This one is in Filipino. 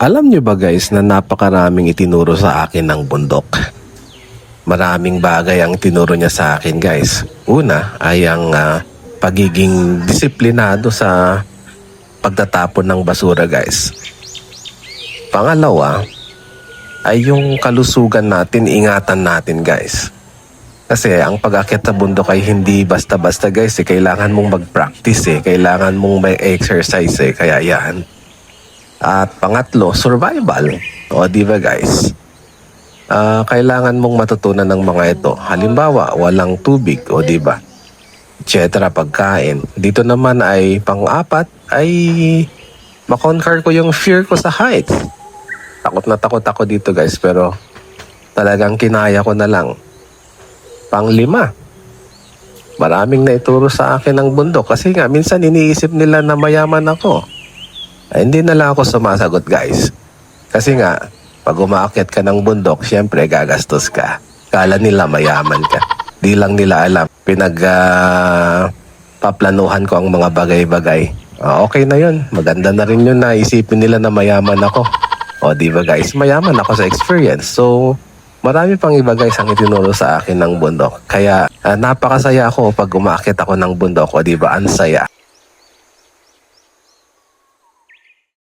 Alam nyo ba guys na napakaraming itinuro sa akin ng bundok? Maraming bagay ang tinuro niya sa akin guys. Una ay ang pagiging disiplinado sa pagtatapon ng basura guys. Pangalawa ay yung kalusugan natin, ingatan natin guys. Kasi ang pag-akyat sa bundok ay hindi basta-basta guys eh. Kailangan mong mag-practice eh. Kailangan mong may exercise eh. Kaya yan. At pangatlo, survival. O di ba guys? Kailangan mong matutunan ng mga ito. Halimbawa, walang tubig, o di ba? Etc. pagkain. Dito naman ay pang-apat ay makonquer ko yung fear ko sa heights. Takot na takot ako dito guys, pero talagang kinaya ko na lang. Pang-lima, maraming naituro sa akin ng bundok kasi nga minsan iniisip nila na mayaman ako. Ay, hindi na lang ako sumasagot guys. Kasi nga, pag umaakyat ka ng bundok, syempre gagastos ka. Kala nila mayaman ka. Di lang nila alam. Paplanuhan ko ang mga bagay-bagay. Okay na yun. Maganda na rin yun na isipin nila na mayaman ako. O di ba guys, mayaman ako sa experience. So, marami pang iba guys ang itinuro sa akin ng bundok. Kaya napakasaya ako pag umaakyat ako ng bundok. O di ba, ang saya.